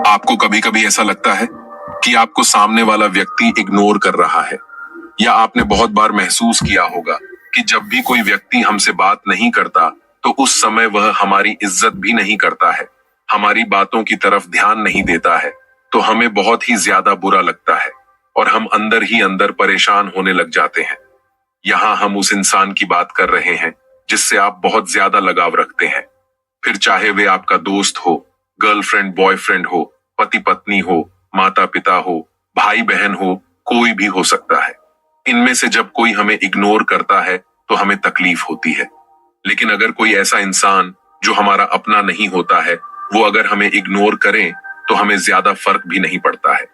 आपको कभी कभी ऐसा लगता है कि आपको सामने वाला व्यक्ति इग्नोर कर रहा है, या आपने बहुत बार महसूस किया होगा कि जब भी कोई व्यक्ति हमसे बात नहीं करता तो उस समय वह हमारी इज्जत भी नहीं करता है, हमारी बातों की तरफ ध्यान नहीं देता है, तो हमें बहुत ही ज्यादा बुरा लगता है और हम अंदर ही अंदर परेशान होने लग जाते हैं। यहाँ हम उस इंसान की बात कर रहे हैं जिससे आप बहुत ज्यादा लगाव रखते हैं, फिर चाहे वे आपका दोस्त हो, गर्लफ्रेंड बॉयफ्रेंड हो, पति पत्नी हो, माता पिता हो, भाई बहन हो, कोई भी हो सकता है। इनमें से जब कोई हमें इग्नोर करता है तो हमें तकलीफ होती है, लेकिन अगर कोई ऐसा इंसान जो हमारा अपना नहीं होता है वो अगर हमें इग्नोर करें तो हमें ज्यादा फर्क भी नहीं पड़ता है।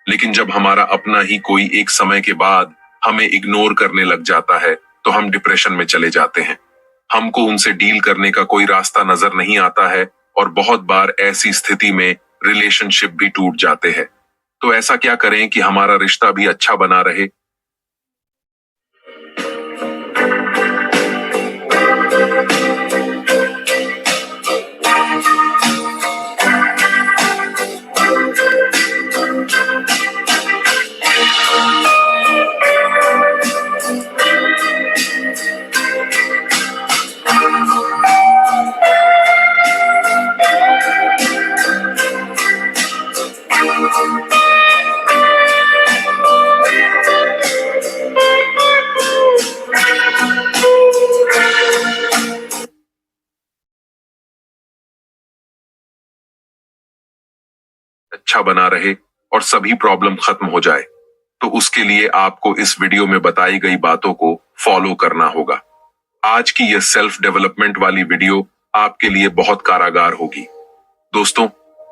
लेकिन जब हमारा अपना ही कोई एक समय के बाद हमें इग्नोर करने लग जाता है तो हम डिप्रेशन में चले जाते हैं। हमको उनसे डील करने का कोई रास्ता नजर नहीं आता है और बहुत बार ऐसी स्थिति में रिलेशनशिप भी टूट जाते हैं। तो ऐसा क्या करें कि हमारा रिश्ता भी अच्छा बना रहे? अच्छा बना रहे और सभी प्रॉब्लम खत्म हो जाए, तो उसके लिए आपको इस वीडियो में बताई गई बातों को फॉलो करना होगा। आज की यह सेल्फ डेवलपमेंट वाली वीडियो आपके लिए बहुत कारागार होगी। दोस्तों,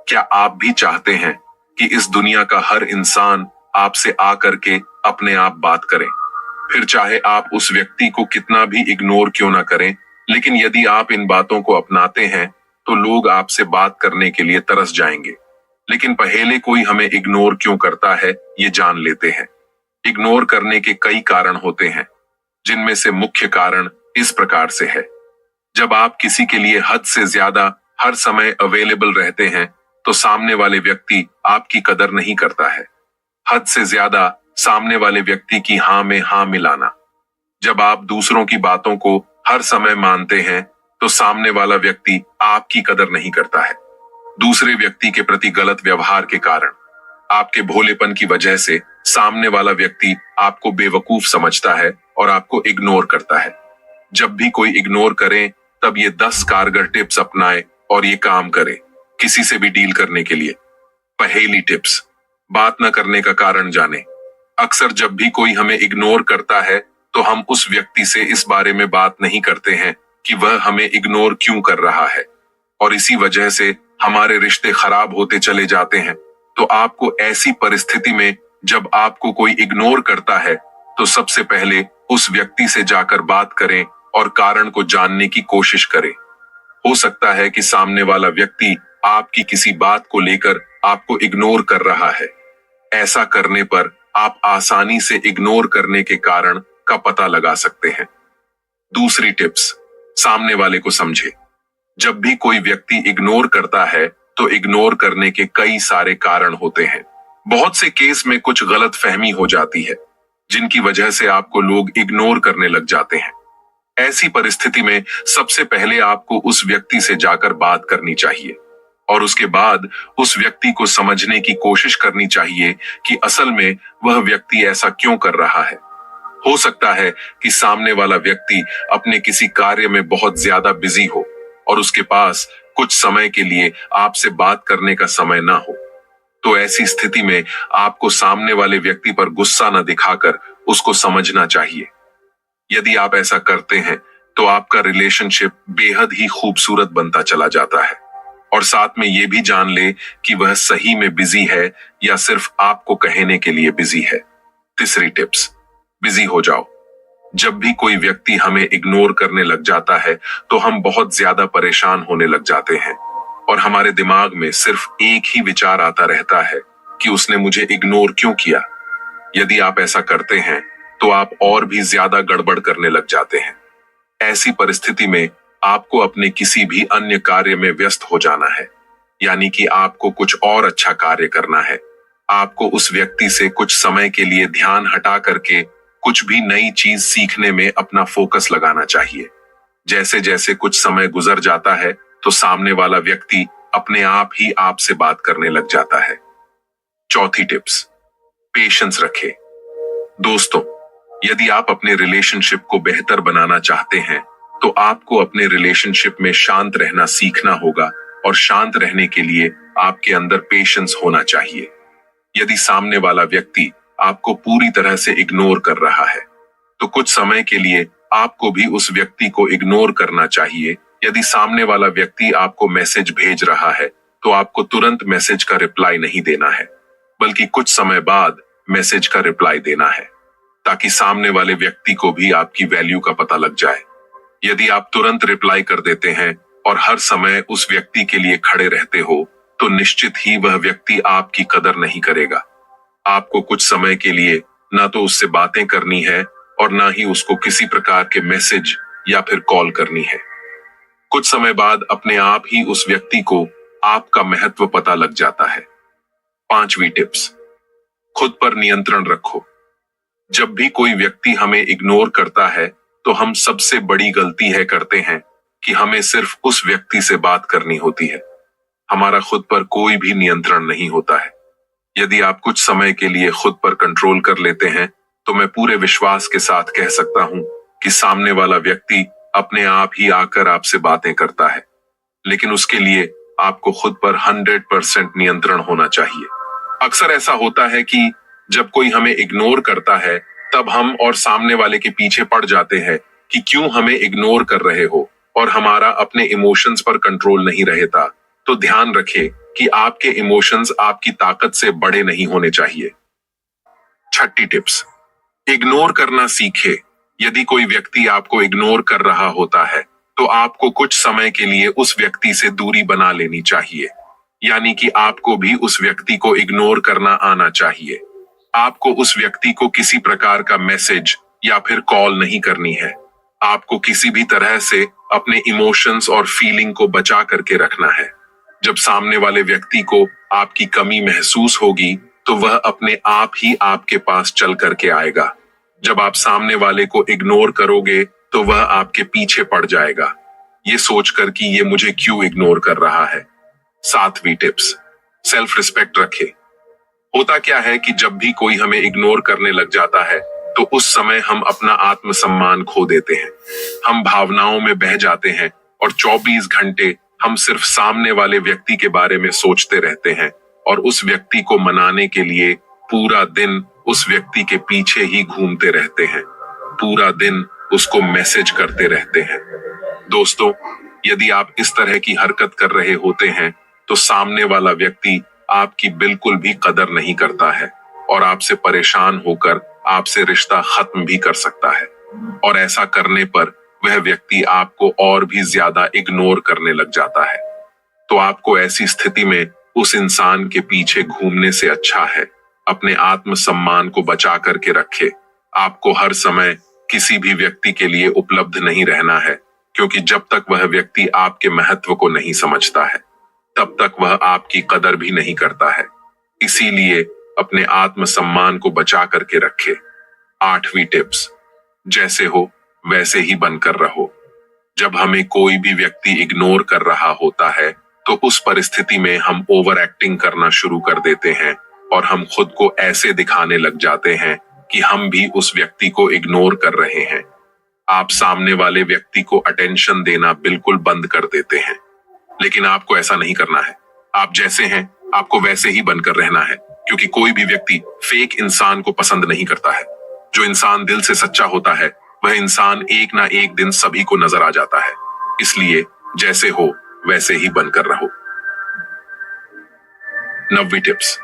क्या आप भी चाहते हैं कि इस दुनिया का हर इंसान आपसे आकर के अपने आप बात करे? फिर चाहे आप उस व्यक्ति को कितना भी इग्नोर क्यों ना करें, लेकिन यदि आप इन बातों को अपनाते हैं तो लोग आपसे बात करने के लिए तरस जाएंगे। लेकिन पहले कोई हमें इग्नोर क्यों करता है ये जान लेते हैं। इग्नोर करने के कई कारण होते हैं, जिनमें से मुख्य कारण इस प्रकार से है। जब आप किसी के लिए हद से ज्यादा हर समय अवेलेबल रहते हैं तो सामने वाले व्यक्ति आपकी कदर नहीं करता है। हद से ज्यादा सामने वाले व्यक्ति की हाँ में हाँ मिलाना। जब आप दूसरों की बातों को हर समय मानते हैं तो सामने वाला व्यक्ति आपकी कदर नहीं करता है। दूसरे व्यक्ति के प्रति गलत व्यवहार के कारण, आपके भोलेपन की वजह से सामने वाला व्यक्ति आपको बेवकूफ समझता है और आपको इग्नोर करता है। जब भी कोई इग्नोर करे तब ये 10 कारगर टिप्स अपनाएं और ये काम करे किसी से भी डील करने के लिए। पहेली टिप्स, बात न करने का कारण जाने। अक्सर जब भी कोई हमें इग्नोर करता है तो हम उस व्यक्ति से इस बारे में बात नहीं करते हैं कि वह हमें इग्नोर क्यों कर रहा है, और इसी वजह से हमारे रिश्ते खराब होते चले जाते हैं। तो आपको ऐसी परिस्थिति में जब आपको कोई इग्नोर करता है तो सबसे पहले उस व्यक्ति से जाकर बात करें और कारण को जानने की कोशिश करें। हो सकता है कि सामने वाला व्यक्ति आपकी किसी बात को लेकर आपको इग्नोर कर रहा है। ऐसा करने पर आप आसानी से इग्नोर करने के कारण का पता लगा सकते हैं। दूसरी टिप्स, सामने वाले को समझे। जब भी कोई व्यक्ति इग्नोर करता है तो इग्नोर करने के कई सारे कारण होते हैं। बहुत से केस में कुछ गलत फहमी हो जाती है जिनकी वजह से आपको लोग इग्नोर करने लग जाते हैं। ऐसी परिस्थिति में सबसे पहले आपको उस व्यक्ति से जाकर बात करनी चाहिए और उसके बाद उस व्यक्ति को समझने की कोशिश करनी चाहिए कि असल में वह व्यक्ति ऐसा क्यों कर रहा है। हो सकता है कि सामने वाला व्यक्ति अपने किसी कार्य में बहुत ज्यादा बिजी हो और उसके पास कुछ समय के लिए आपसे बात करने का समय ना हो। तो ऐसी स्थिति में आपको सामने वाले व्यक्ति पर गुस्सा न दिखाकर उसको समझना चाहिए। यदि आप ऐसा करते हैं तो आपका रिलेशनशिप बेहद ही खूबसूरत बनता चला जाता है, और साथ में ये भी जान ले कि वह सही में बिजी है या सिर्फ आपको कहने के लिए बिजी है। तीसरी टिप्स, बिजी हो जाओ। जब भी कोई व्यक्ति हमें इग्नोर करने लग जाता है तो हम बहुत ज्यादा परेशान होने लग जाते हैं और हमारे दिमाग में सिर्फ एक ही विचार आता रहता है कि उसने मुझे इग्नोर क्यों किया। यदि आप ऐसा करते हैं तो आप और भी ज्यादा गड़बड़ करने लग जाते हैं। ऐसी परिस्थिति में आपको अपने किसी भी अन्य कार्य में व्यस्त हो जाना है। यानी कि आपको कुछ और अच्छा कार्य करना है। आपको उस व्यक्ति से कुछ समय के लिए ध्यान हटा करके कुछ भी नई चीज सीखने में अपना फोकस लगाना चाहिए। जैसे जैसे कुछ समय गुजर जाता है तो सामने वाला व्यक्ति अपने आप ही आपसे बात करने लग जाता है। चौथी टिप्स, पेशेंस रखें। दोस्तों, यदि आप अपने रिलेशनशिप को बेहतर बनाना चाहते हैं तो आपको अपने रिलेशनशिप में शांत रहना सीखना होगा और शांत रहने के लिए आपके अंदर पेशेंस होना चाहिए। यदि सामने वाला व्यक्ति आपको पूरी तरह से इग्नोर कर रहा है तो कुछ समय के लिए आपको भी उस व्यक्ति को इग्नोर करना चाहिए। यदि सामने वाला व्यक्ति आपको मैसेज भेज रहा है तो आपको तुरंत मैसेज का रिप्लाई नहीं देना है, बल्कि कुछ समय बाद मैसेज का रिप्लाई देना है, ताकि सामने वाले व्यक्ति को भी आपकी वैल्यू का पता लग जाए। यदि आप तुरंत रिप्लाई कर देते हैं और हर समय उस व्यक्ति के लिए खड़े रहते हो तो निश्चित ही वह व्यक्ति आपकी कदर नहीं करेगा। आपको कुछ समय के लिए ना तो उससे बातें करनी है और ना ही उसको किसी प्रकार के मैसेज या फिर कॉल करनी है। कुछ समय बाद अपने आप ही उस व्यक्ति को आपका महत्व पता लग जाता है। पांचवी टिप्स, खुद पर नियंत्रण रखो। जब भी कोई व्यक्ति हमें इग्नोर करता है तो हम सबसे बड़ी गलती है करते हैं कि हमें सिर्फ उस व्यक्ति से बात करनी होती है। हमारा खुद पर कोई भी नियंत्रण नहीं होता है। यदि आप कुछ समय के लिए खुद पर कंट्रोल कर लेते हैं तो मैं पूरे विश्वास के साथ कह सकता हूं कि सामने वाला व्यक्ति अपने आप ही आकर आपसे बातें करता है। लेकिन उसके लिए आपको खुद पर 100% नियंत्रण होना चाहिए। अक्सर ऐसा होता है कि जब कोई हमें इग्नोर करता है तब हम और सामने वाले के पीछे पड़ जाते हैं कि क्यों हमें इग्नोर कर रहे हो, और हमारा अपने इमोशंस पर कंट्रोल नहीं रहता। तो ध्यान रखें कि आपके इमोशंस आपकी ताकत से बड़े नहीं होने चाहिए। छठी टिप्स, इग्नोर करना सीखे। यदि कोई व्यक्ति आपको इग्नोर कर रहा होता है तो आपको कुछ समय के लिए उस व्यक्ति से दूरी बना लेनी चाहिए। यानी कि आपको भी उस व्यक्ति को इग्नोर करना आना चाहिए। आपको उस व्यक्ति को किसी प्रकार का मैसेज या फिर कॉल नहीं करनी है। आपको किसी भी तरह से अपने इमोशंस और फीलिंग को बचा करके रखना है। जब सामने वाले व्यक्ति को आपकी कमी महसूस होगी तो वह अपने आप ही आपके पास चल करके आएगा। जब आप सामने वाले को इग्नोर करोगे तो वह आपके पीछे पड़ जाएगा, ये सोचकर कि ये मुझे क्यों इग्नोर कर रहा है। सातवीं टिप्स, सेल्फ रिस्पेक्ट रखे। होता क्या है कि जब भी कोई हमें इग्नोर करने लग जाता है तो उस समय हम अपना आत्मसम्मान खो देते हैं। हम भावनाओं में बह जाते हैं और 24 घंटे हम सिर्फ सामने वाले व्यक्ति के बारे में सोचते रहते हैं और उस व्यक्ति को मनाने के लिए पूरा दिन उस व्यक्ति के पीछे ही घूमते रहते हैं, पूरा दिन उसको मैसेज करते रहते हैं। दोस्तों, यदि आप इस तरह की हरकत कर रहे होते हैं तो सामने वाला व्यक्ति आपकी बिल्कुल भी कदर नहीं करता है और आपसे परेशान होकर आपसे रिश्ता खत्म भी कर सकता है। और ऐसा करने पर वह व्यक्ति आपको और भी ज्यादा इग्नोर करने लग जाता है। तो आपको ऐसी स्थिति में उस इंसान के पीछे घूमने से अच्छा है अपने आत्मसम्मान को बचा करके रखे। आपको हर समय किसी भी व्यक्ति के लिए उपलब्ध नहीं रहना है, क्योंकि जब तक वह व्यक्ति आपके महत्व को नहीं समझता है तब तक वह आपकी कदर भी नहीं करता है। इसीलिए अपने आत्मसम्मान को बचा करके रखे। आठवीं टिप्स, जैसे हो वैसे ही बनकर रहो। जब हमें कोई भी व्यक्ति इग्नोर कर रहा होता है तो उस परिस्थिति में हम ओवर एक्टिंग करना शुरू कर देते हैं और हम खुद को ऐसे दिखाने लग जाते हैं कि हम भी उस व्यक्ति को इग्नोर कर रहे हैं। आप सामने वाले व्यक्ति को अटेंशन देना बिल्कुल बंद कर देते हैं। लेकिन आपको ऐसा नहीं करना है। आप जैसे हैं आपको वैसे ही बनकर रहना है, क्योंकि कोई भी व्यक्ति फेक इंसान को पसंद नहीं करता है। जो इंसान दिल से सच्चा होता है वह इंसान एक ना एक दिन सभी को नजर आ जाता है। इसलिए जैसे हो वैसे ही बनकर रहो। 9वीं टिप्स,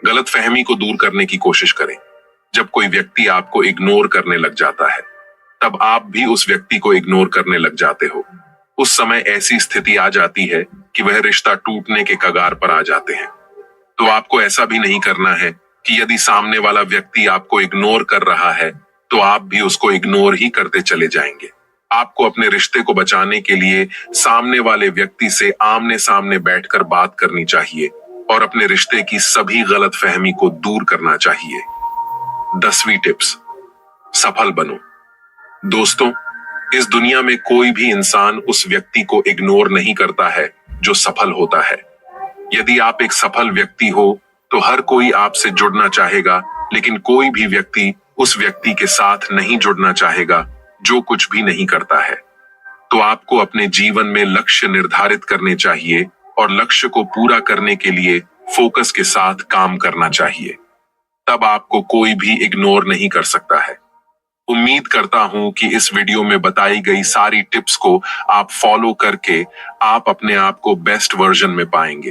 गलतफहमी को दूर करने की कोशिश करें। जब कोई व्यक्ति आपको इग्नोर करने लग जाता है तब आप भी उस व्यक्ति को इग्नोर करने लग जाते हो। उस समय ऐसी स्थिति आ जाती है कि वह रिश्ता टूटने के कगार पर आ जाते हैं। तो आपको ऐसा भी नहीं करना है कि यदि सामने वाला व्यक्ति आपको इग्नोर कर रहा है तो आप भी उसको इग्नोर ही करते चले जाएंगे। आपको अपने रिश्ते को बचाने के लिए सामने वाले व्यक्ति से आमने सामने बैठकर बात करनी चाहिए और अपने रिश्ते की सभी गलतफहमी को दूर करना चाहिए। 10वीं टिप्स, सफल बनो। दोस्तों, इस दुनिया में कोई भी इंसान उस व्यक्ति को इग्नोर नहीं करता है जो सफल होता है। यदि आप एक सफल व्यक्ति हो तो हर कोई आपसे जुड़ना चाहेगा, लेकिन कोई भी व्यक्ति उस व्यक्ति के साथ नहीं जुड़ना चाहेगा जो कुछ भी नहीं करता है। तो आपको अपने जीवन में लक्ष्य निर्धारित करने चाहिए और लक्ष्य को पूरा करने के लिए फोकस के साथ काम करना चाहिए। तब आपको कोई भी इग्नोर नहीं कर सकता है। उम्मीद करता हूं कि इस वीडियो में बताई गई सारी टिप्स को आप फॉलो करके आप अपने आप को बेस्ट वर्जन में पाएंगे।